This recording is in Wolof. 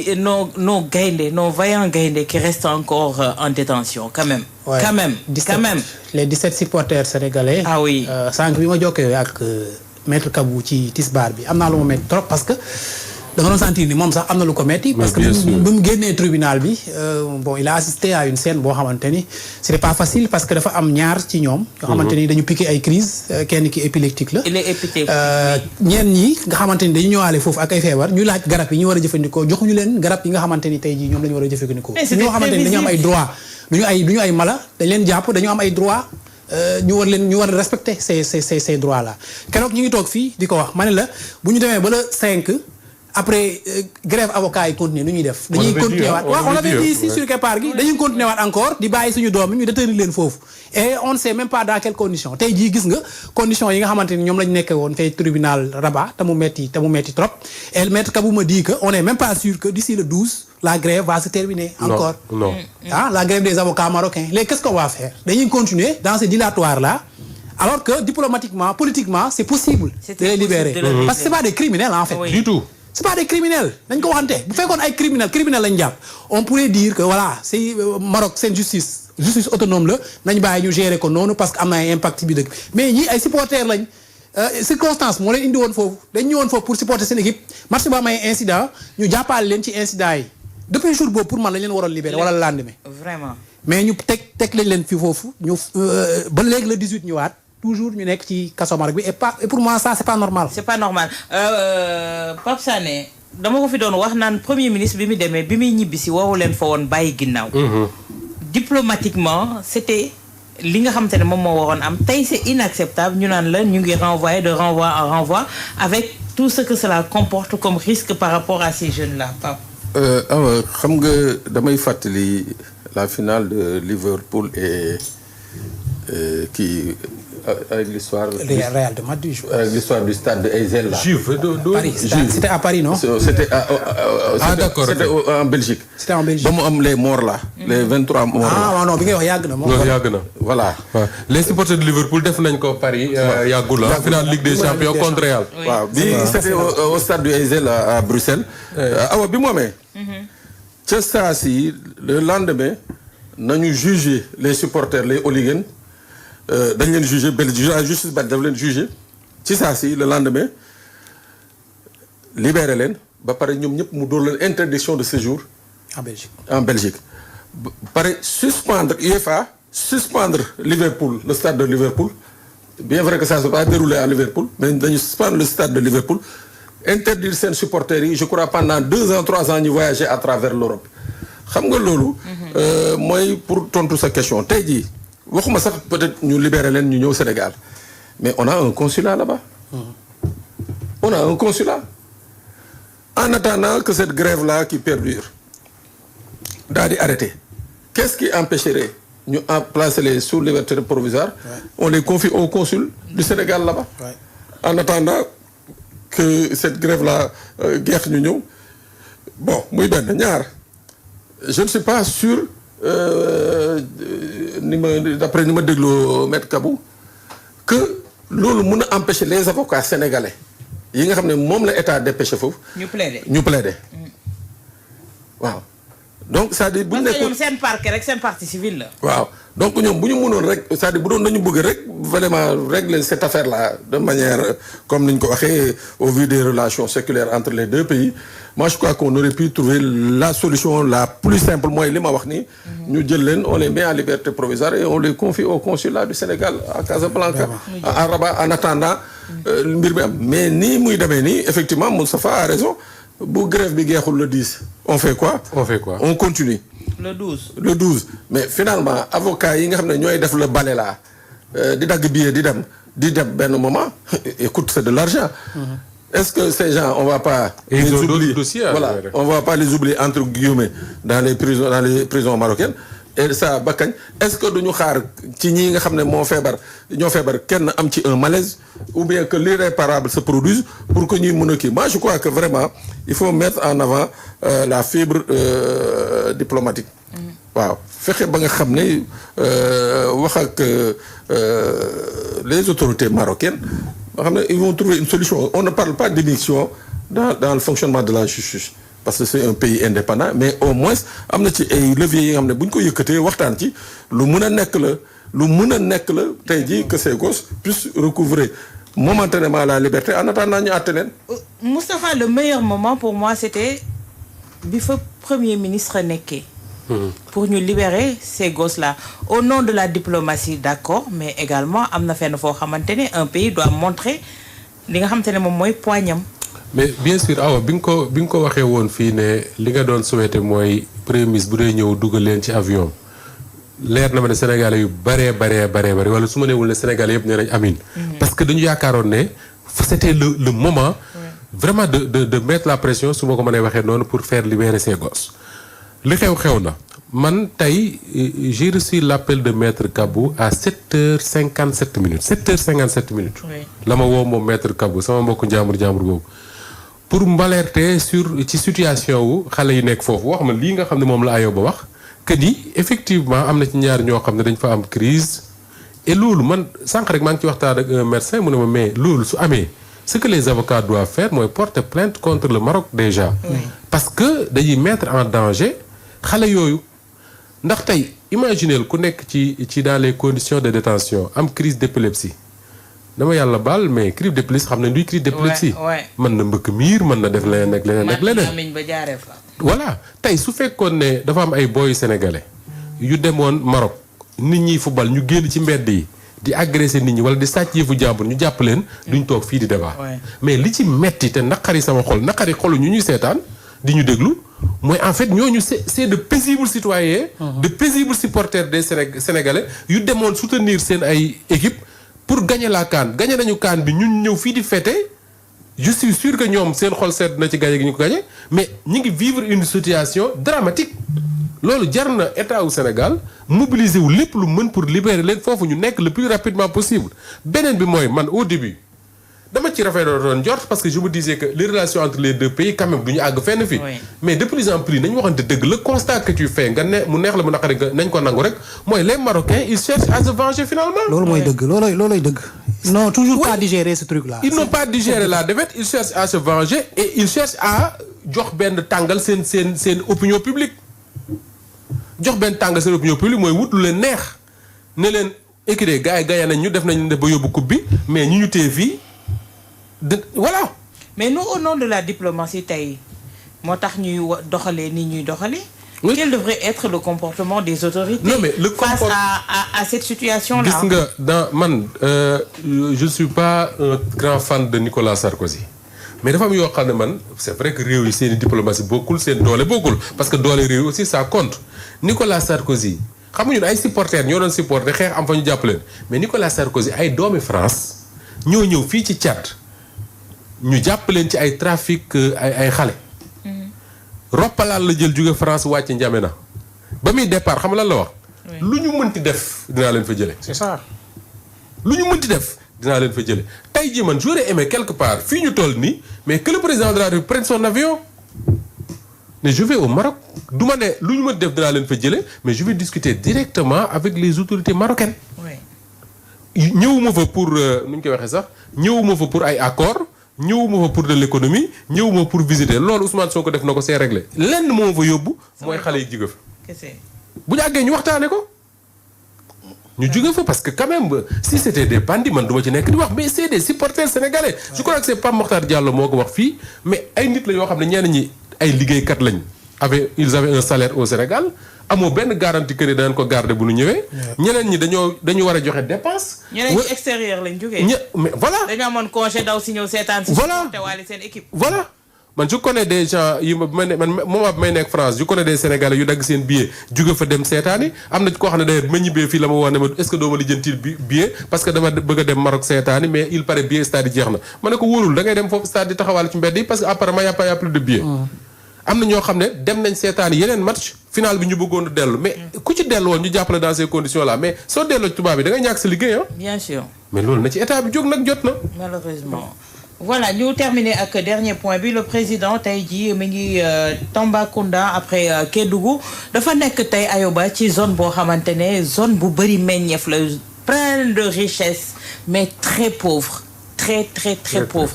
nos gaynde, nos vaillants gaynde qui restent encore en détention, quand même. Ouais. Quand même. 17, quand même. Les 17 supporters sénégalais. Ah oui. Sànq bi ma jokkoo ak maître Kabou ci tisbaar bi am naa lu ma metti trop parce que dama doon sentir ni moom sax am na lu ko metti parce que bi mu génnee tribunal bi bon il a assisté à une scène boo xamante ni c'était pas facile parce que dafa am ñaar ci ñoom yoo xamante ni dañu piqué ay crise kenn ki épileptique la il est épileptique. ñeen ñi nga xamante ni dañu ñëwaale foofu ak ay feebar ñu laaj garab yi ñu war a jëfandikoo joxuñu leen garab yi nga xamante ni tey jii ñoom la ñu war a jëfandikoo ñoo xamante ni dañu am ay droit duñu ay mala dañ leen jàpp dañu am ay droit ñu war a respecter ces droits là keroog ñu ngi toog fii di ko wax ma ne la bu ñu demee ba le 5 après grève avocat yi continuer nu ñuy def dañuy continuer waat waaw on l'avait dit ici sur Kepar gi dañuy continuer waat encore di bàyyi suñu doom yi ñu détenir leen foofu et on ne sait même pas dans quelles conditions tey jii gis nga conditions yi nga xamante ni ñoom lañ nekkee woon fay tribunal Rabat te mu metti trop et maître Kabou me dit que on est même pas sûr que d'ici le 12 la grève va se terminer encore non la grève des avocats marocains léegi qu'est-ce qu'on va faire dañuy continuer dans ce dilatoire là alors que diplomatiquement politiquement c'est possible de les libérer parce que c'est pas des criminels en fait du tout. c'est pas des criminels dañ ko waxante bu fekkoon ay criminel lañ jàpp on pourrait dire que voilà c'est Maroc seen justice autonome la nañ bàyyi ñu gérer ko noonu parce que am na ay impact bi dëkk mais ñii ay supporters lañ circonstance moo leen indi woon foofu dañ ñëwoon foofu pour supporter seen équipe match ba am ay incident ñu jàppale leen ci incident yi depuis jour boobu pour man lañ leen waroon libérer wala le lendemain Vraiment. mais ñu teg lañ leen fi foofu ñu ba léegi le 18 ñëwaat toujours ñu nekk ci kaso Maroc bi et pour moi ça c'est pas normal. c'est pas normal Pape Sané dama ko fi doon wax naan premier ministre bi mu demee bi muy ñibbisi waru leen fa woon bàyyi ginnaaw. diplomatiquement c'était li nga xamante ne moom moo waroon am tey c'est inacceptable ñu naan la ñu ngi renvoyer de renvoi en renvoi avec tout ce que cela comporte comme risque par rapport à ces jeunes-là Pape. xam nga damay fàttali la finale de Liverpool et avec l'histoire Real de Madrid. L'histoire du stade de Eysel là. Paris. C'était à Paris, non? C'était d'accord. C'était en Belgique. C'était en Belgique. ba mu am les morts là. Les 23 morts là. non bi ngay wax yàgg na moom. loolu yàgg na. Voilà. waaw les supporters de Liverpool def nañ ko Paris yàggul la finale Ligue des Champions contre Real. waaw bi c'était au stade du Eysel à Bruxelles. awa bi mu amee. ca saa si le lendemain nañu juger les supporters les hooligans. dañ leen jugé justice ba daf leen jugé ci saa si le lendemain libéré leen ba pare ñoom ñëpp mu dóor leen interdiction de séjour en Belgique ba pare suspendre UEFA suspendre Liverpool le stade de Liverpool bien vrai que ça s'est pas déroulé à Liverpool mais dañu suspendre le stade de Liverpool interdire seen supporters yi je crois pendant 2 ans 3 ans ñu voyager à travers l'Europe xam nga loolu mooy pour tontu sa question tey jii waxuma sax peut-être ñu libérer leen ñu ñëw Sénégal mais on a un consulat là-bas. On a un consulat. En attendant que cette grève-là qui perdure daal di arrêter qu'est-ce qui empêcherait ñu placer les sous liberté provisoire on les confie au consul du Sénégal là-bas. En attendant que cette grève-là jeex ñu ñëw bon muy benn ñaar je ne suis pas sûr. D'après ni ma dégloo maître Kabou que loolu mun a empêcher les avocats sénégalais yi nga xam ne moom la état dépêché foofu. ñu plaider. waaw donc c'est-à-dire bu ñu nekkoon parce que ñoom seen parquet rek seen partie civile la. waaw donc ñoom bu ñu mënoon rek c'est-à-dire bu doon dañu bëgg rek vraiment régler cette affaire là de manière comme ni ñu ko waxee au vu des relations séculaires entre les deux pays moi je crois qu'on aurait pu trouver la solution la plus simple mooy li ma wax nii. ñu jël leen on les met en liberté provisoire et on les confie au consulat du Sénégal à Casablanca. à Rabat en attendant. mbir mi am mais nii muy demee nii effectivement Moustapha a raison bu grève bi jeexul le 10 on fait quoi. On continue. le 12. Le 12 mais finalement avocat yi nga xam ne ñooy def le balai là di dagg billet di dem benn moment écoute c'est de l'argent. Est-ce que ces gens on va pas les oublier voilà on va pas les oublier entre guillemets dans les prisons marocaines et ça ba kañ est-ce que duñu xaar ci ñi nga xam ne ñoo feebar kenn am ci un malaise ou bien que l'irréparable se produise pour que ñuy mën a kii moi je crois que vraiment il faut mettre en avant la fibre diplomatique. waaw fexe ba nga xam ne wax ak les autorités marocaines ba xam ne ils vont trouver une solution on ne parle pas d'éviction dans le fonctionnement de la justice parce que c'est un pays indépendant mais au moins am na ci ay leviers yi nga xam ne bu ñu ko yëkkatee waxtaan ci lu mën a nekk la tey jii que ces gosses puissent recouvrer momentanément la liberté en attendant ñu àtte leen. Moustapha, le meilleur moment pour moi c'était bi fa premier ministre nekkee. Pour ñu libérer ces gosses-là au nom de la diplomatie, d'accord, mais également am na fenn foo xamante ne un pays doit montrer li nga xamante ne moom mooy poignam. mais bien sûr Awa bi nga ko waxee woon fii ne li nga doon souhaité mooy premier ministre bu dee ñëw dugal leen ci avion leer na ma ne Sénégalais yu baree wala su ma neewul ne Sénégalais yëpp nee nañ amin parce que dañu yaakaaroon ne c'était le moment vraiment de mettre la pression su ma ko mënee waxee noonu pour faire libérer ces gosses. li xew na man tey j'ai reçu l'appel de maître Kabou à 7h57 minutes 7h57 minutes. la ma woo moom maître Kabou sama mbokku njàmbur boobu. pour m'alerter ci situation wu xale yi nekk foofu wax ma lii nga xam ne moom la ayoo ba wax que ni effectivement am na ci ñaar ñoo xam ne dañ fa am crise et loolu man sànq rek maa ngi ci waxtaan ak un médecin mu ne ma mais loolu su amee ce que les avocats doivent faire mooy porter plainte contre le Maroc déjà. parce que dañuy mettre en danger xale yooyu ndax tey imaginez ku nekk ci dans les conditions de détention am crise d'épilepsie dama yàlla baal mais crise d'épilepsie xam ne luy crise d'épilepsie mën na mbëkk miir mën na def leneen ak leneen voilà tey su fekkoon ne dafa am ay boy sénégalais yu demoon Maroc nit ñi football ñu génn ci mbedd yi di agresser nit ñi wala di sàcc yëfu jàmbur ñu jàpp leen duñ toog fii di débat mais li ci metti te naqari sama xol naqari xolu ñu ñuy seetaan di ñu déglu mooy en fait ñooñu c'est de paisibles citoyens de paisibles supporters des Sénégalais yu demoon soutenir seen ay équipe pour gagner la CAN gagner nañu CAN bi ñun ñëw fii di fêter je suis sûr que ñoom seen xol sedd na ci gagner gi ñu ko gagner mais ñi ngi vivre une situation dramatique loolu jar na état wu Sénégal mobiliser wu lépp lu mën pour libérer leen foofu ñu nekk le plus rapidement possible beneen bi mooy man au début dama ci rafetlu njort parce que je me disais que les relations entre les deux pays quand même du ñu àgg fenn fii mais de plus en plus nañu waxante dëgg le constat que tu fais nga ne mu neex la mu naqari nga nañ ko nangu rek mooy les Marocains ils cherchent à se venger finalement. loolu mooy dëgg loolooy dëgg. ils n'ont toujours pas digéré ce truc là. ils n'ont pas digéré la défaite ils cherchent à se venger et ils cherchent à jox benn tàngal seen opinion publique jox benn tàngal seen opinion publique mooy wut lu leen neex ne leen équidé gars yi gagné nañ ñu def nañ def ba yóbbu coupe bi mais ñu téye fii. Voilà. Mais nous, au nom de la diplomatie, tey moo tax ñuy doxalee ni ñuy doxalee. Quel devrait être le comportement des autorités non, mais face à cette situation-là? Gis nga je suis pas un grand fan de Nicolas Sarkozy. Mais dafa am yoo xam ne man c'est vrai que réew yi seen diplomatie bokkul seen doole bokkul parce que doole réew aussi ça compte. Nicolas Sarkozy xam nga ñun ay supporters ñoo doon supporter xeex am fa ñu jàpp leen mais Nicolas Sarkozy ay doomi France ñëw fii ci Tchad. ñu jàpp leen ci ay trafic ay xale. roppalaal la jël jóge France wàcc N'Djamena ba muy départ xam nga lan la wax. lu ñu mënti def dinaa leen fa jële. c'est ça. lu ñu mënti def dinaa leen fa jële tey jii man j'aurais aimé quelque part fii ñu toll nii mais que le président de la République prenne son avion. ne je vais au Maroc du ma ne lu ñu mënti def dinaa leen fa jële mais je vais discuter directement avec les autorités marocaines. ñëwuma fa pour nu ñu koy waxee sax ñëwuma fa pour ay accords. ñëwuma fa pour de l'économie ñëwuma pour visiter loolu Ousmane Sonko def na ko c'est réglé lenn moo fa yóbbu mooy xale yi jóge fa bu ñu àggee ñu waxtaane ko ñu jóge fa parce que quand même si c'était des bandits man duma ci nekk di wax mais c'est des supporters sénégalais je crois que c'est Pape Mokhtar Diallo moo ko wax fii mais ay nit la yoo xam ne ñenn ñi ay liggéeykat lañ ils avaient un salaire au Sénégal amoo benn garantie que ne danañ ko garder bu nu ñëwee. ñeneen ñi dañu war a joxe dépense. ñeneen ñi extérieur lañ jógee. mais voilà. dañu amoon congé daw si ñëw seetaan si. voilà te waale seen équipe. voilà man je connais des gens yi ma may nekk France je connais des Sénégalais yu dagg seen billet jóge fa dem seetaani am na koo xam ne d'ailleurs ma ñibbee fii la ma wax ne ma est-ce que doo ma lijjantil billet parce que dama bëgg a dem Maroc seetaani mais il paraît billet stade yi jeex na ma ne ko wóorul da ngay dem foofu stade di taxawal ci mbedd yi parce que apparemment y a plus de billets. am na ñoo xam ne dem nañ seetaani yeneen match final bi ñu bëggoon a dellu mais ku ci dellu woon ñu jàppale dans ces conditions là mais soo delloo ci tubaab bi da ngay ñàkk sa liggéey ah. bien sûr. mais loolu na ci état bi jóg nag jot na. malheureusement. voilà ñu terminer ak dernier point bi le président tey jii mi ngi Tambacounda après Kédougou dafa nekk tey Ayoba ci zone boo xamante ne zone bu bëri meññeef la plein de richesse mais très pauvre très pauvre.